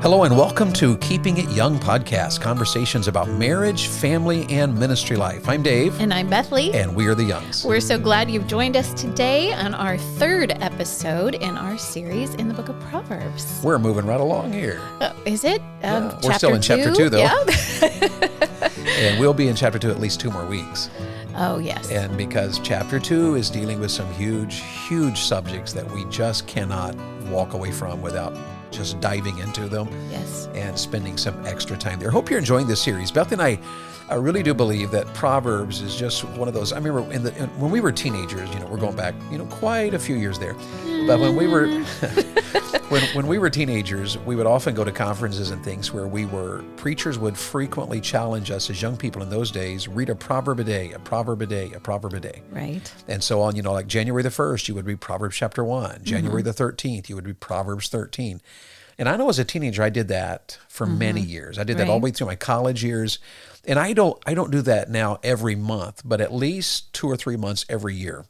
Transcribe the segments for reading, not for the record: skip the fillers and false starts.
Hello and welcome to Keeping It Young podcast, conversations about marriage, family, and ministry life. I'm Dave. And I'm Bethlie. And we are the Youngs. We're so glad you've joined us today on our third episode in our series in the book of Proverbs. We're moving right along here. Is it? Yeah. We're still in chapter 2, though. Yeah. And we'll be in chapter 2 at least 2 more weeks. Oh, yes. And because chapter 2 is dealing with some huge, huge subjects that we just cannot walk away from without just diving into them. Yes. And spending some extra time there. Hope you're enjoying this series. Beth and I really do believe that Proverbs is just one of those. I remember when we were teenagers, we're going back, quite a few years there. But when we were when we were teenagers, we would often go to conferences and things where preachers would frequently challenge us as young people in those days, read a proverb a day, a proverb a day, a proverb a day. Right. And so on, like January the 1st, you would read Proverbs chapter 1. January the 13th, you would read Proverbs 13. And I know as a teenager, I did that for many years. I did that all the way through my college years. And I don't do that now every month, but at least 2 or 3 months every year.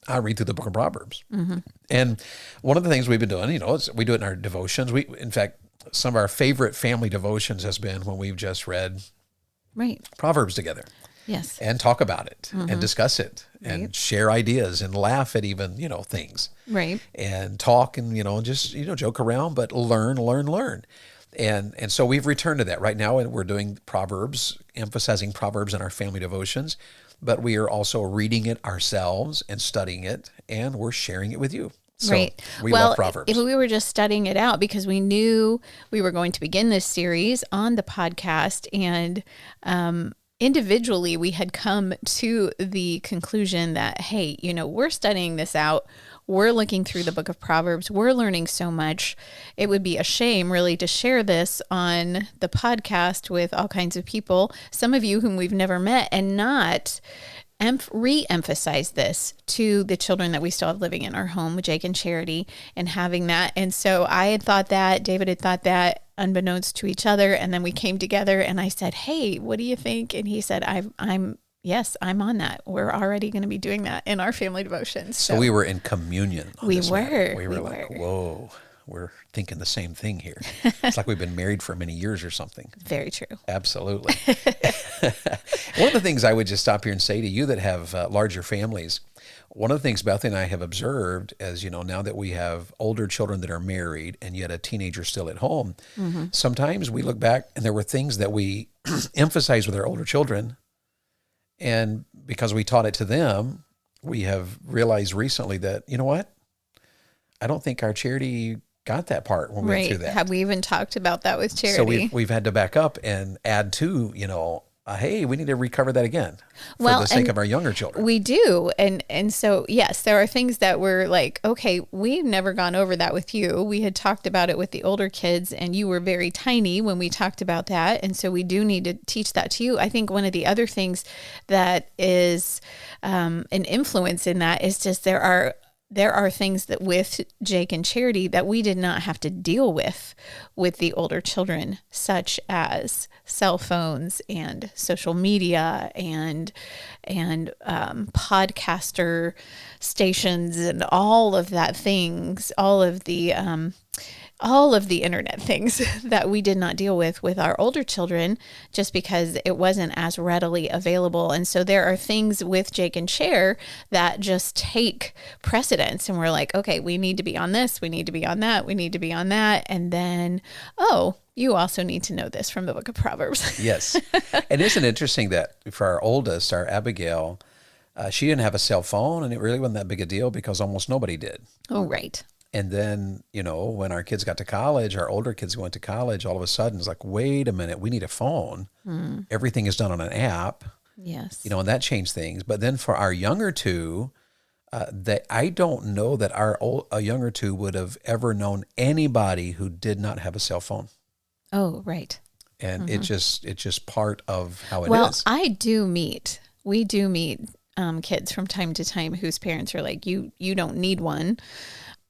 I read through the book of Proverbs. And one of the things we've been doing, is we do it in our devotions. In fact, some of our favorite family devotions has been when we've just read Proverbs together. Yes. And talk about it and discuss it and share ideas and laugh at even, things. Right. And talk and, just, joke around, but learn. And so we've returned to that right now, and we're doing Proverbs, emphasizing Proverbs in our family devotions, but we are also reading it ourselves and studying it, and we're sharing it with you. So we love Proverbs. If we were just studying it out because we knew we were going to begin this series on the podcast, and individually we had come to the conclusion that, hey, we're studying this out. We're looking through the book of Proverbs. We're learning so much. It would be a shame really to share this on the podcast with all kinds of people, some of you whom we've never met, and not re-emphasize this to the children that we still have living in our home with Jake and Charity and having that. And so I had thought that, David had thought that, unbeknownst to each other. And then we came together and I said, hey, what do you think? And he said, Yes, I'm on that. We're already going to be doing that in our family devotions. So we were in communion. We were. We were like, whoa, we're thinking the same thing here. It's like we've been married for many years or something. Very true. Absolutely. One of the things I would just stop here and say to you that have larger families, one of the things Bethany and I have observed as, now that we have older children that are married and yet a teenager still at home, sometimes we look back and there were things that we emphasize with our older children. And because we taught it to them, we have realized recently that, you know what? I don't think our Charity got that part when we went through that. Have we even talked about that with Charity? So we've had to back up and add to, hey, we need to recover that again for the sake of our younger children. We do. And so, yes, there are things that we're like, okay, we've never gone over that with you. We had talked about it with the older kids, and you were very tiny when we talked about that. And so we do need to teach that to you. I think one of the other things that is an influence in that is just there are things that with Jake and Charity that we did not have to deal with the older children, such as cell phones and social media and podcaster stations and all of that things, all of the internet things that we did not deal with our older children, just because it wasn't as readily available. And so there are things with Jake and Cher that just take precedence, and we're like, okay, we need to be on this, we need to be on that, we need to be on that. And then, you also need to know this from the book of Proverbs. Yes. And isn't it interesting that for our oldest, our Abigail, she didn't have a cell phone, and it really wasn't that big a deal because almost nobody did. Oh, right. And then, when our kids got to college, our older kids went to college, all of a sudden it's like, wait a minute, we need a phone. Everything is done on an app. Yes. And that changed things. But then for our younger two, that I don't know that our younger two would have ever known anybody who did not have a cell phone. Oh, right. And it's just part of how it is. Well, we do meet kids from time to time whose parents are like, you don't need one.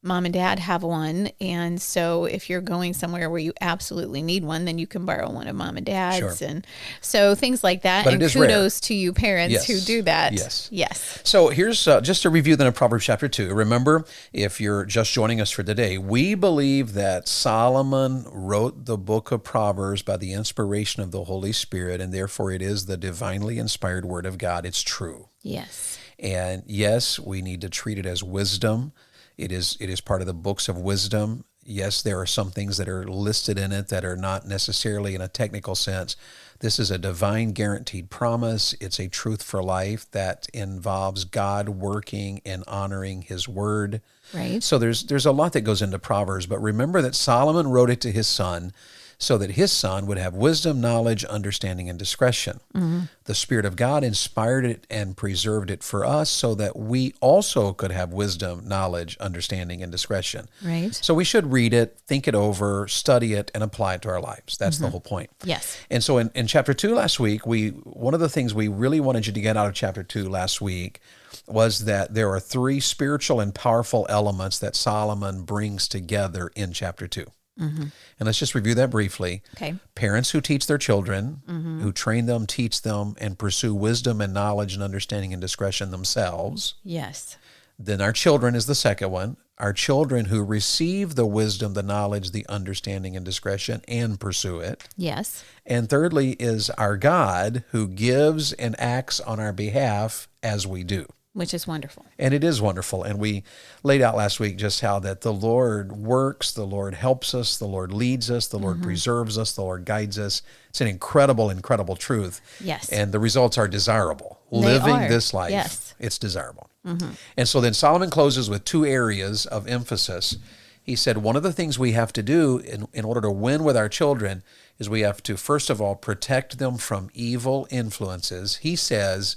mom and dad have one. And so if you're going somewhere where you absolutely need one, then you can borrow one of mom and dad's. Sure. And so things like that. But and it is kudos to you parents Yes. who do that. Yes. Yes. So here's just a review then of Proverbs chapter 2. Remember, if you're just joining us for today, we believe that Solomon wrote the book of Proverbs by the inspiration of the Holy Spirit, and therefore it is the divinely inspired word of God. It's true. Yes. And yes, we need to treat it as wisdom. It is part of the books of wisdom. Yes, there are some things that are listed in it that are not necessarily in a technical sense. This is a divine guaranteed promise. It's a truth for life that involves God working and honoring his word. Right. So there's a lot that goes into Proverbs, but remember that Solomon wrote it to his son so that his son would have wisdom, knowledge, understanding, and discretion. Mm-hmm. The Spirit of God inspired it and preserved it for us so that we also could have wisdom, knowledge, understanding, and discretion. Right. So we should read it, think it over, study it, and apply it to our lives. That's the whole point. Yes. And so in chapter 2 last week, one of the things we really wanted you to get out of chapter 2 last week was that there are 3 spiritual and powerful elements that Solomon brings together in chapter 2. Mm-hmm. And let's just review that briefly. Okay. Parents who teach their children, who train them, teach them, and pursue wisdom and knowledge and understanding and discretion themselves. Yes. Then our children is the second one. Our children who receive the wisdom, the knowledge, the understanding, and discretion and pursue it. Yes. And thirdly is our God who gives and acts on our behalf as we do. Which is wonderful. And it is wonderful. And we laid out last week just how that the Lord works, the Lord helps us, the Lord leads us, the Lord preserves us, the Lord guides us. It's an incredible, incredible truth. Yes. And the results are desirable. They Living are. this life, Yes. it's desirable. And so then Solomon closes with 2 areas of emphasis. He said one of the things we have to do in order to win with our children is we have to, first of all, protect them from evil influences. He says,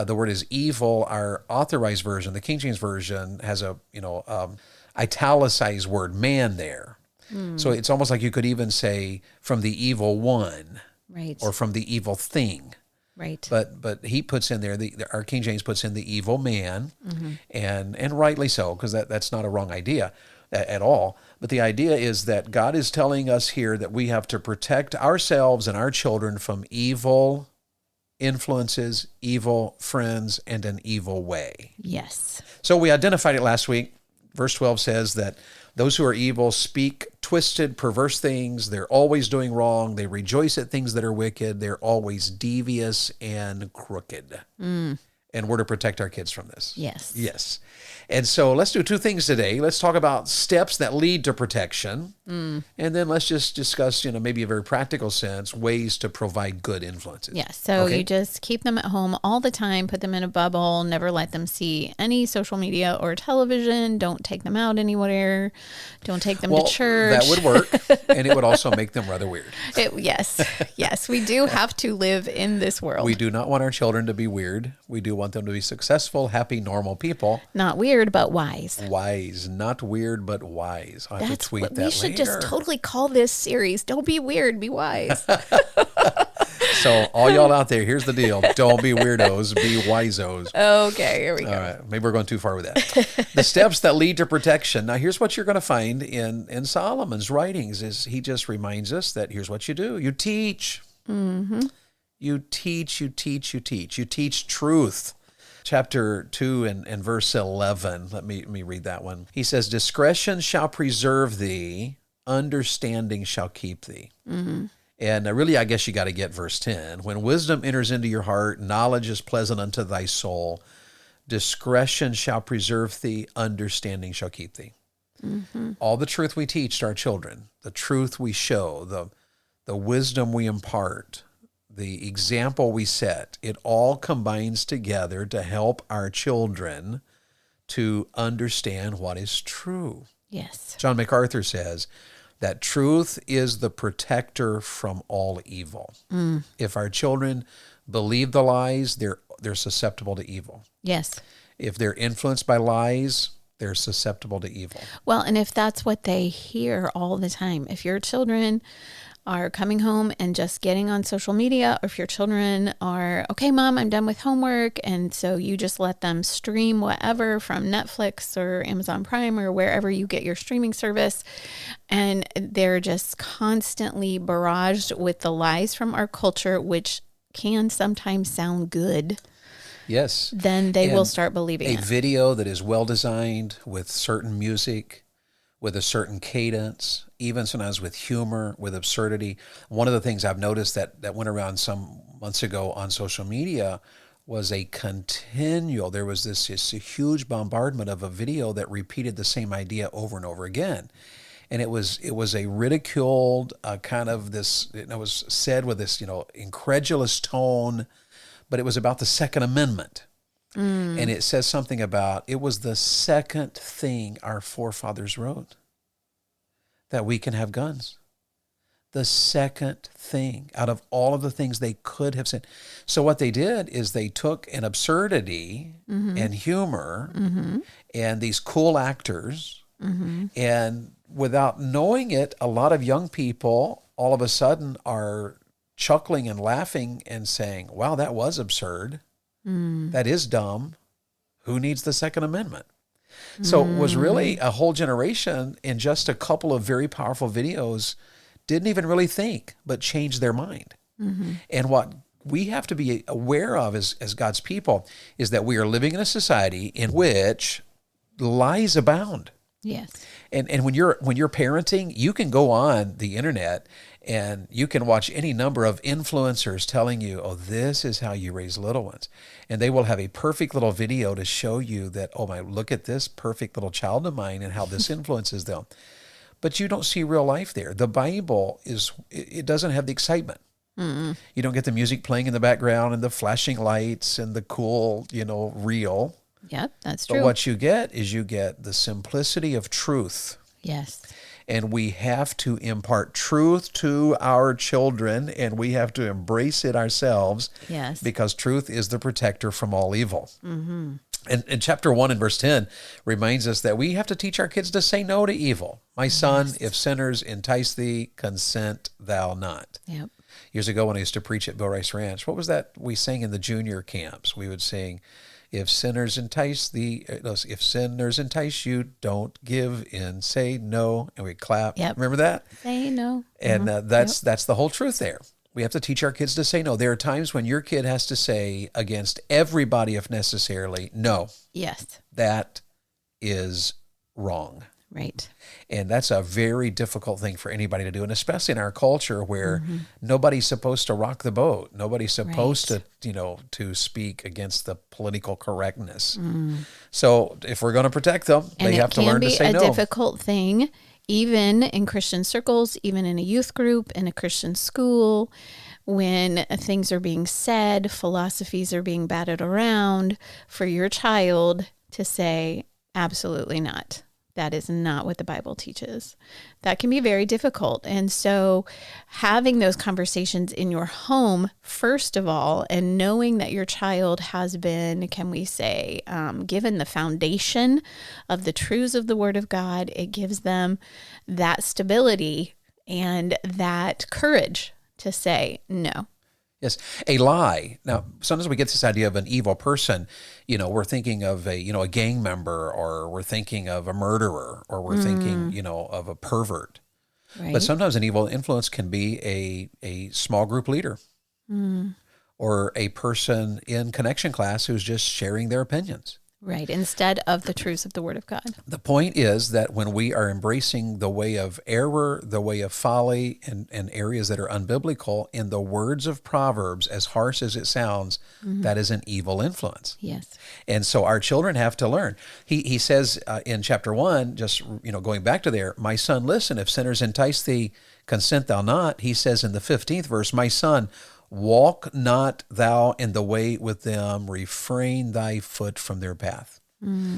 the word is evil. Our authorized version, the King James Version, has a italicized word, man, there. So it's almost like you could even say from the evil one, Right. or from the evil thing. Right. But he puts in there, our King James puts in the evil man, and rightly so, because that's not a wrong idea at all. But the idea is that God is telling us here that we have to protect ourselves and our children from evil influences, evil friends, and an evil way. Yes. So we identified it last week. Verse 12 says that those who are evil speak twisted, perverse things. They're always doing wrong. They rejoice at things that are wicked. They're always devious and crooked. And we're to protect our kids from this. Yes. Yes. And so let's do 2 things today. Let's talk about steps that lead to protection. And then let's just discuss, maybe a very practical sense, ways to provide good influences. Yeah. So Okay? you just keep them at home all the time, put them in a bubble, never let them see any social media or television. Don't take them out anywhere. Don't take them to church. That would work. And it would also make them rather weird. Yes. Yes. We do have to live in this world. We do not want our children to be weird. We do want them to be successful, happy, normal people. Not weird, but wise. Wise. Not weird, but wise. I'll have to That's tweet what that we should later. just totally call this series. Don't be weird, be wise. So all y'all out there, here's the deal. Don't be weirdos, be wisos. Okay, here we go. All right, maybe we're going too far with that. The steps that lead to protection. Now, here's what you're going to find in Solomon's writings is he just reminds us that here's what you do. You teach. You teach, you teach, you teach. You teach truth. Chapter 2 and verse 11. Let me read that one. He says, discretion shall preserve thee, understanding shall keep thee. And really, I guess you got to get verse 10. When wisdom enters into your heart, knowledge is pleasant unto thy soul. Discretion shall preserve thee, understanding shall keep thee. All the truth we teach to our children, the truth we show, the wisdom we impart, the example we set, it all combines together to help our children to understand what is true. Yes. John MacArthur says that truth is the protector from all evil. If our children believe the lies, they're susceptible to evil. Yes. If they're influenced by lies, they're susceptible to evil. Well, and if that's what they hear all the time, if your children are coming home and just getting on social media, or if your children are, okay, Mom, I'm done with homework. And so you just let them stream whatever from Netflix or Amazon Prime or wherever you get your streaming service. And they're just constantly barraged with the lies from our culture, which can sometimes sound good. Yes. Then they will start believing it. A video that is well designed with certain music, with a certain cadence, even sometimes with humor, with absurdity. One of the things I've noticed that went around some months ago on social media was there was this huge bombardment of a video that repeated the same idea over and over again. And it was a ridiculed kind of this, it was said with this, incredulous tone, but it was about the Second Amendment. And it says something about, it was the second thing our forefathers wrote, that we can have guns. The second thing out of all of the things they could have said. So what they did is they took an absurdity and humor and these cool actors, and without knowing it, a lot of young people all of a sudden are chuckling and laughing and saying, wow, that was absurd. That is dumb. Who needs the Second Amendment? So it was really a whole generation in just a couple of very powerful videos didn't even really think, but changed their mind. And what we have to be aware of as God's people is that we are living in a society in which lies abound. Yes. And when you're parenting, you can go on the internet and you can watch any number of influencers telling you, oh, this is how you raise little ones. And they will have a perfect little video to show you that, oh my, look at this perfect little child of mine and how this influences them. But you don't see real life there. The Bible it doesn't have the excitement. You don't get the music playing in the background and the flashing lights and the cool, reel. Yep, that's true. But what you get is the simplicity of truth. Yes. And we have to impart truth to our children, and we have to embrace it ourselves. Yes. Because truth is the protector from all evil. And chapter 1 and verse 10 reminds us that we have to teach our kids to say no to evil. My son, if sinners entice thee, consent thou not. Yep. Years ago when I used to preach at Bill Rice Ranch, what was that we sang in the junior camps? We would sing, if sinners entice you, don't give in, say no, and we clap. Yep. Remember that? Say no. And that's the whole truth there. We have to teach our kids to say no. There are times when your kid has to say against everybody, if necessarily, no. Yes. That is wrong. Right. And that's a very difficult thing for anybody to do, and especially in our culture where nobody's supposed to rock the boat. Nobody's supposed to, to speak against the political correctness. So if we're going to protect them, they have to learn to say no. And it can be a difficult thing, even in Christian circles, even in a youth group, in a Christian school, when things are being said, philosophies are being batted around, for your child to say, absolutely not. That is not what the Bible teaches. That can be very difficult. And so having those conversations in your home, first of all, and knowing that your child has been, can we say, given the foundation of the truths of the Word of God, it gives them that stability and that courage to say no. Yes, a lie. Now, sometimes we get this idea of an evil person. We're thinking of a gang member, or we're thinking of a murderer, or we're thinking, of a pervert. Right. But sometimes an evil influence can be a small group leader, or a person in connection class who's just sharing their opinions. Right, instead of the truths of the Word of God. The point is that when we are embracing the way of error, the way of folly, and areas that are unbiblical, in the words of Proverbs, as harsh as it sounds, that is an evil influence. Yes. And so our children have to learn. He says in chapter 1, just going back to there, my son, listen, if sinners entice thee, consent thou not. He says in the 15th verse, my son, walk not thou in the way with them, refrain thy foot from their path.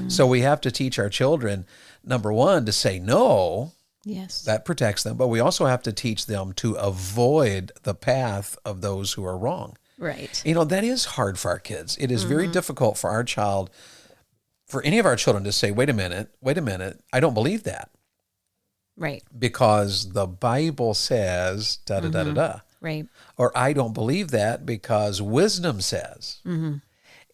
So we have to teach our children, number one, to say no. Yes. That protects them. But we also have to teach them to avoid the path of those who are wrong. Right. That is hard for our kids. It is very difficult for any of our children to say, wait a minute, I don't believe that. Right. because the Bible says da da da da da. Right. Or I don't believe that because wisdom says.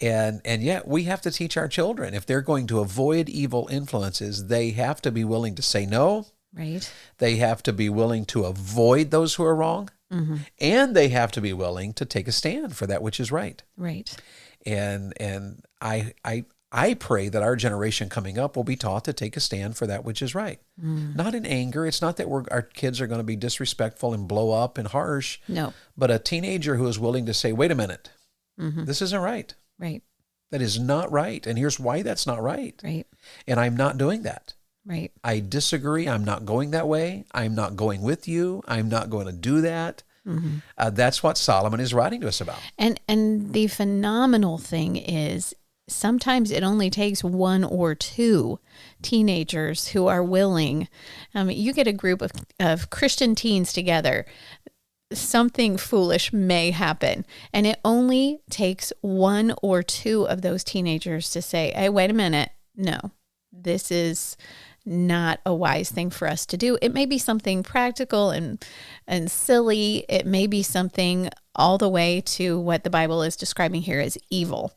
And yet we have to teach our children, if they're going to avoid evil influences, they have to be willing to say no. Right. They have to be willing to avoid those who are wrong. And they have to be willing to take a stand for that which is right. Right. And I pray that our generation coming up will be taught to take a stand for that which is right. Not in anger. It's not that our kids are going to be disrespectful and blow up and harsh. No. But a teenager who is willing to say, wait a minute, this isn't right. Right. That is not right. And here's why that's not right. Right. And I'm not doing that. Right. I disagree. I'm not going that way. I'm not going with you. I'm not going to do that. That's what Solomon is writing to us about. And the phenomenal thing is sometimes it only takes one or two teenagers who are willing. You get a group of Christian teens together, something foolish may happen. And it only takes one or two of those teenagers to say, hey, wait a minute. No, this is not a wise thing for us to do. It may be something practical and silly. It may be something all the way to what the Bible is describing here as evil.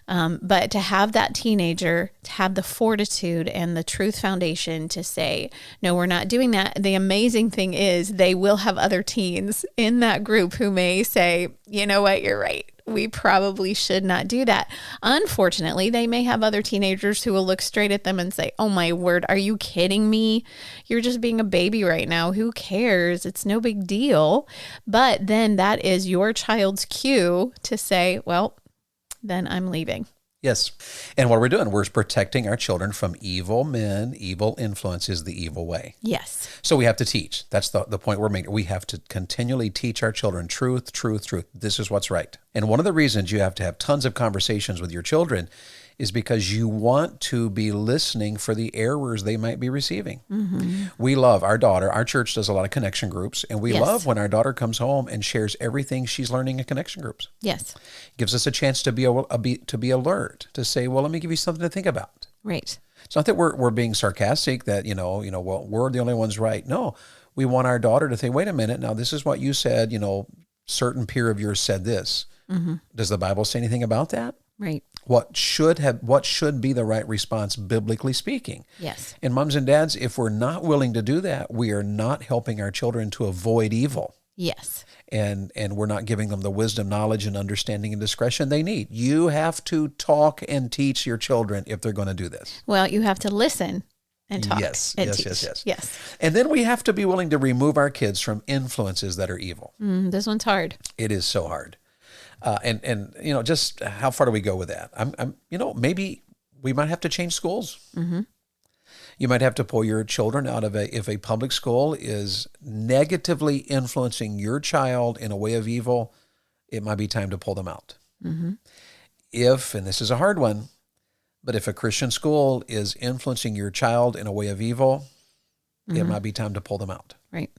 But to have that teenager, to have the fortitude and the truth foundation to say, no, we're not doing that. The amazing thing is they will have other teens in that group who may say, you know what, you're right. We probably should not do that. Unfortunately, they may have other teenagers who will look straight at them and say, oh my word, are you kidding me? You're just being a baby right now. Who cares? It's no big deal. But then that is your child's cue to say, well, then I'm leaving. Yes. And what we're doing, we're protecting our children from evil men. Evil influences the evil way. Yes. So we have to teach. That's the point we're making. We have to continually teach our children truth, truth, truth. This is what's right. And one of the reasons you have to have tons of conversations with your children is because you want to be listening for the errors they might be receiving. We love our daughter. Our church does a lot of connection groups, and we love when our daughter comes home and shares everything she's learning in connection groups. Yes. Gives us a chance to be alert, to say, well, let me give you something to think about. Right. It's not that we're being sarcastic that, well, we're the only ones right. No, we want our daughter to say, wait a minute, now this is what you said, certain peer of yours said this. Does the Bible say anything about that? Right. What should be the right response, biblically speaking? Yes. And moms and dads, if we're not willing to do that, we are not helping our children to avoid evil. Yes. And we're not giving them the wisdom, knowledge, and understanding and discretion they need. You have to talk and teach your children if they're going to do this. Well, you have to listen and talk. Yes. Yes. And then we have to be willing to remove our kids from influences that are evil. This one's hard. It is so hard. And just how far do we go with that? Maybe we might have to change schools. You might have to pull your children out of if a public school is negatively influencing your child in a way of evil, it might be time to pull them out. If, and this is a hard one, but if a Christian school is influencing your child in a way of evil, it might be time to pull them out. Right.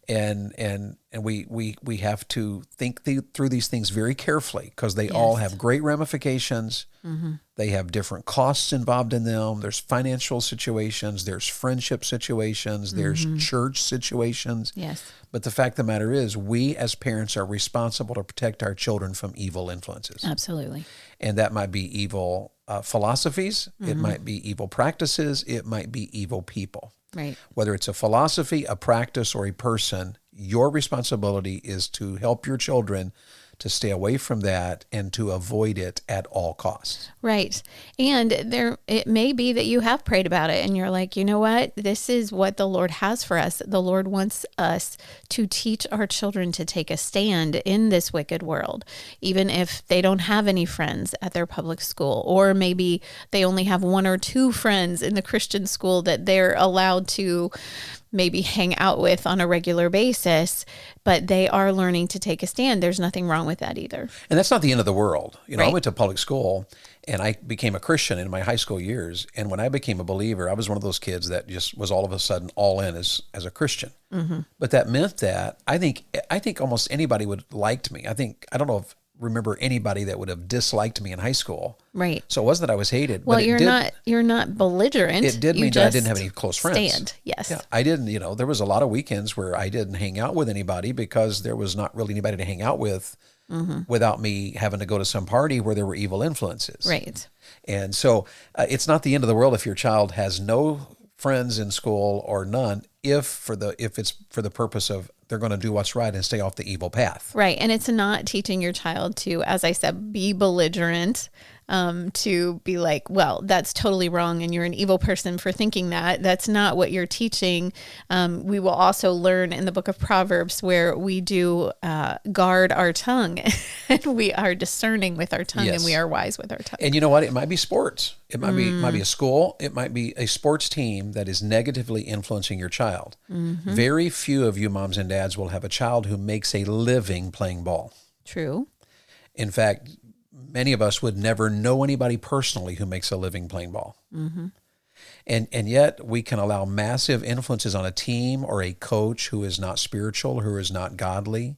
And we have to think through these things very carefully because they all have great ramifications. They have different costs involved in them. There's financial situations. There's friendship situations. There's church situations. Yes. But the fact of the matter is, we as parents are responsible to protect our children from evil influences. Absolutely. And that might be evil philosophies. It might be evil practices. It might be evil people. Right. Whether it's a philosophy, a practice, or a person, your responsibility is to help your children to stay away from that and to avoid it at all costs. Right. And it may be that you have prayed about it and you're like, you know what? This is what the Lord has for us. The Lord wants us to teach our children to take a stand in this wicked world, even if they don't have any friends at their public school, or maybe they only have one or two friends in the Christian school that they're allowed to maybe hang out with on a regular basis, but they are learning to take a stand. There's nothing wrong with that either. And that's not the end of the world. Right. I went to public school and I became a Christian in my high school years. And when I became a believer, I was one of those kids that just was all of a sudden all in as a Christian. But that meant that I think almost anybody would liked me. I don't know if remember anybody that would have disliked me in high school. Right. So it wasn't that I was hated. Well, but you're not belligerent. It did mean that I didn't have any close friends. Stand. Yes. Yeah, I didn't, there was a lot of weekends where I didn't hang out with anybody because there was not really anybody to hang out with without me having to go to some party where there were evil influences. Right. And so it's not the end of the world if your child has no friends in school or none, if it's for the purpose of they're going to do what's right and stay off the evil path. Right. And it's not teaching your child to, as I said, be belligerent, to be like, well, that's totally wrong and you're an evil person for thinking that. That's not what you're teaching. We will also learn in the book of Proverbs where we do guard our tongue and we are discerning with our tongue and we are wise with our tongue. And you know what? It might be sports. It might be a school. It might be a sports team that is negatively influencing your child. Very few of you moms and dads will have a child who makes a living playing ball. True. In fact, many of us would never know anybody personally who makes a living playing ball. And yet we can allow massive influences on a team or a coach who is not spiritual, who is not godly,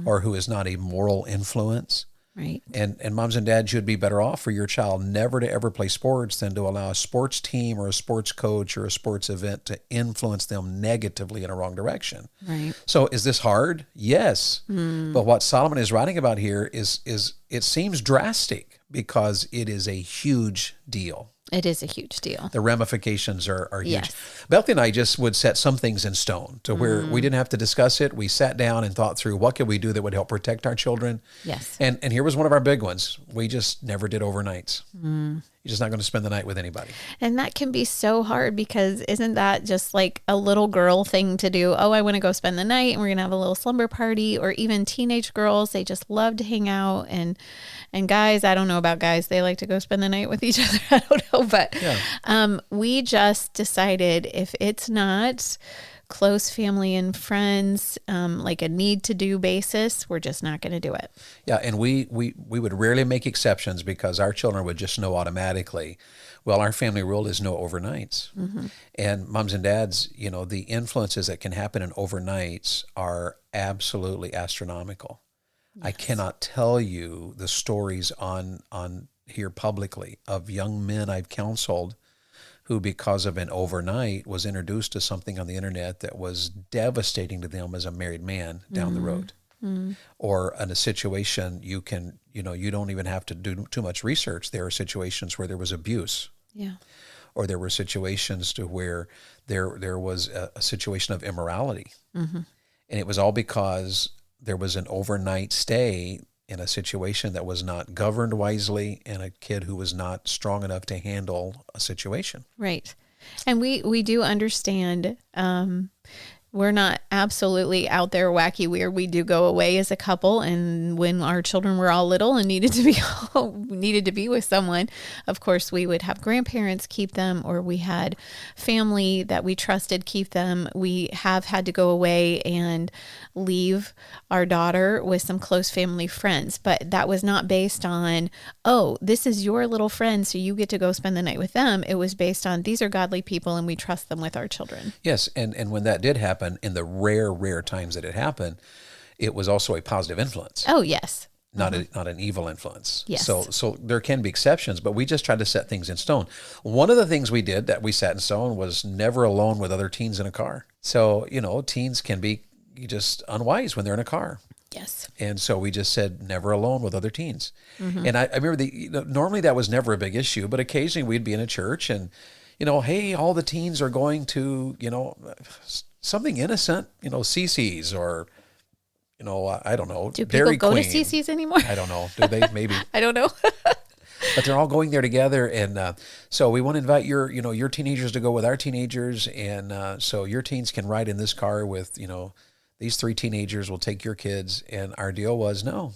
or who is not a moral influence. Right. And moms and dads, you'd be better off for your child never to ever play sports than to allow a sports team or a sports coach or a sports event to influence them negatively in a wrong direction. Right. So is this hard? Yes. But what Solomon is writing about here is it seems drastic because it is a huge deal. It is a huge deal. The ramifications are huge. Yes. Bethlie and I just would set some things in stone to where we didn't have to discuss it. We sat down and thought through what could we do that would help protect our children. Yes. And here was one of our big ones. We just never did overnights. You're just not going to spend the night with anybody. And that can be so hard because isn't that just like a little girl thing to do? Oh, I want to go spend the night and we're going to have a little slumber party. Or even teenage girls, they just love to hang out. And guys, I don't know about guys. They like to go spend the night with each other. I don't know. But we just decided if it's not close family and friends, like a need to do basis, we're just not going to do it. Yeah. And we would rarely make exceptions because our children would just know automatically, well, our family rule is no overnights. And moms and dads, the influences that can happen in overnights are absolutely astronomical. Yes. I cannot tell you the stories on here publicly of young men I've counseled who, because of an overnight, was introduced to something on the internet that was devastating to them as a married man down the road. Or in a situation you don't even have to do too much research. There are situations where there was abuse. Yeah. Or there were situations to where there was a situation of immorality. And it was all because there was an overnight stay in a situation that was not governed wisely and a kid who was not strong enough to handle a situation. Right. And we do understand, we're not absolutely out there wacky weird. We do go away as a couple, and when our children were all little and needed to be with someone, of course we would have grandparents keep them, or we had family that we trusted keep them. We have had to go away and leave our daughter with some close family friends, but that was not based on, oh, this is your little friend, so you get to go spend the night with them. It was based on, these are godly people and we trust them with our children. Yes, and when that did happen, in the rare times that it happened, it was also a positive influence. Oh, yes. Not an evil influence. Yes. So there can be exceptions, but we just tried to set things in stone. One of the things we did that we set in stone was never alone with other teens in a car. So, teens can be just unwise when they're in a car. Yes. And so we just said never alone with other teens. And I remember normally that was never a big issue, but occasionally we'd be in a church and, hey, all the teens are going to, something innocent, CC's or, I don't know. Do Dairy people go Queen. to CC's anymore? I don't know. Do they? Maybe. I don't know. But they're all going there together. And so we want to invite your teenagers to go with our teenagers. And so your teens can ride in this car with, these 3 teenagers will take your kids. And our deal was no.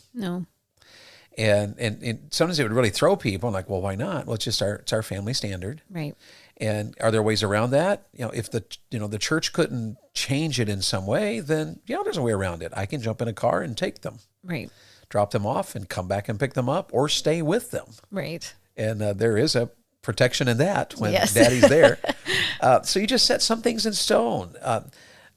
And sometimes it would really throw people. I'm like, well, why not? Well, it's our family standard. Right. And are there ways around that? If the church couldn't change it in some way, then there's a way around it. I can jump in a car and take them, Right. drop them off, and come back and pick them up, or stay with them. Right. And there is a protection in that when Yes. Daddy's there. So you just set some things in stone.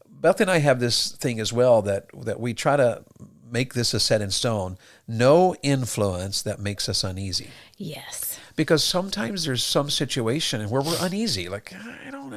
Beth and I have this thing as well that we try to make this a set in stone, no influence that makes us uneasy. Yes. Because sometimes there's some situation where we're uneasy, like, I don't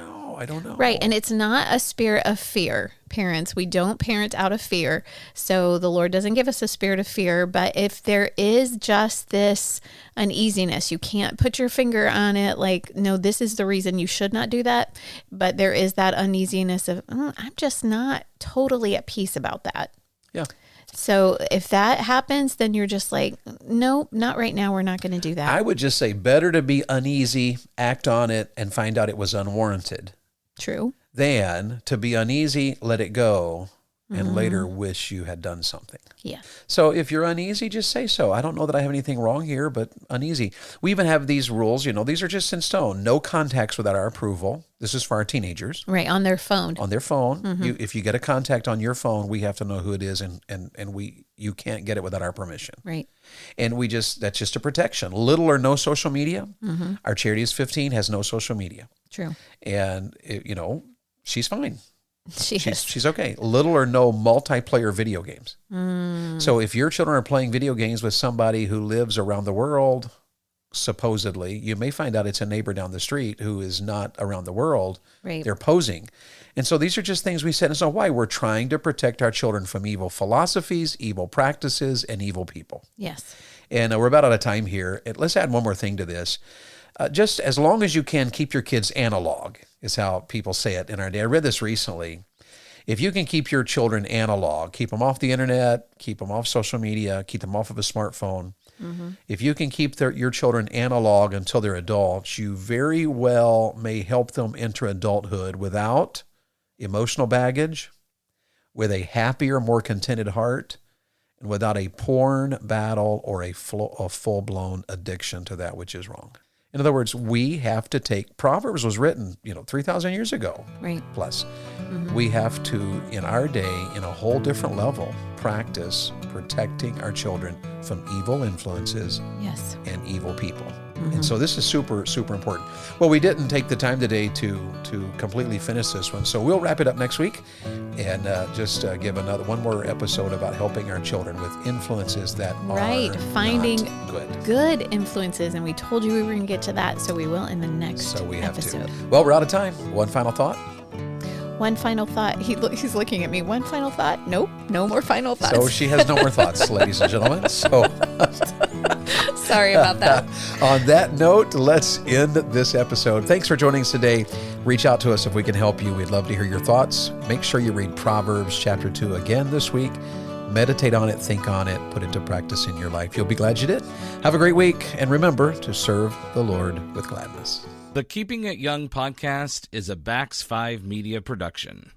know. Right. And it's not a spirit of fear, parents. We don't parent out of fear. So the Lord doesn't give us a spirit of fear. But if there is just this uneasiness, you can't put your finger on it like, no, this is the reason you should not do that. But there is that uneasiness of, I'm just not totally at peace about that. Yeah. So if that happens, then you're just like, no, not right now. We're not going to do that. I would just say better to be uneasy, act on it, and find out it was unwarranted. True. Than to be uneasy, let it go, and later wish you had done something. Yeah. So if you're uneasy, just say so. I don't know that I have anything wrong here, but uneasy. We even have these rules, these are just in stone. No contacts without our approval. This is for our teenagers. Right, on their phone. On their phone. If you get a contact on your phone, we have to know who it is, and you can't get it without our permission. Right. And that's just a protection. Little or no social media. Our charity is 15, has no social media. True. And, she's fine. She's okay. Little or no multiplayer video games. So if your children are playing video games with somebody who lives around the world, supposedly, you may find out it's a neighbor down the street who is not around the world. Right. They're posing. And so these are just things we said. And so why? We're trying to protect our children from evil philosophies, evil practices, and evil people. Yes. And we're about out of time here. Let's add one more thing to this. Just as long as you can, keep your kids analog, is how people say it in our day. I read this recently. If you can keep your children analog, keep them off the internet, keep them off social media, keep them off of a smartphone. If you can keep your children analog until they're adults, you very well may help them enter adulthood without emotional baggage, with a happier, more contented heart, and without a porn battle or a full-blown addiction to that which is wrong. In other words, we have to take, Proverbs was written, 3,000 years ago, right, plus. We have to, in our day, in a whole different level, practice protecting our children from evil influences yes, and evil people. And so this is super, super important. Well, we didn't take the time today to completely finish this one, so we'll wrap it up next week and just give one more episode about helping our children with influences that are finding not good influences. And we told you we were going to get to that, so we will in the next So we have episode. to. Well, we're out of time. One final thought. One final thought. He's looking at me. One final thought? Nope. No more final thoughts. So she has no more thoughts, ladies and gentlemen. So sorry about that. On that note, let's end this episode. Thanks for joining us today. Reach out to us if we can help you. We'd love to hear your thoughts. Make sure you read Proverbs chapter 2 again this week. Meditate on it, think on it, put it to practice in your life. You'll be glad you did. Have a great week, and remember to serve the Lord with gladness. The Keeping It Young podcast is a Bax 5 Media production.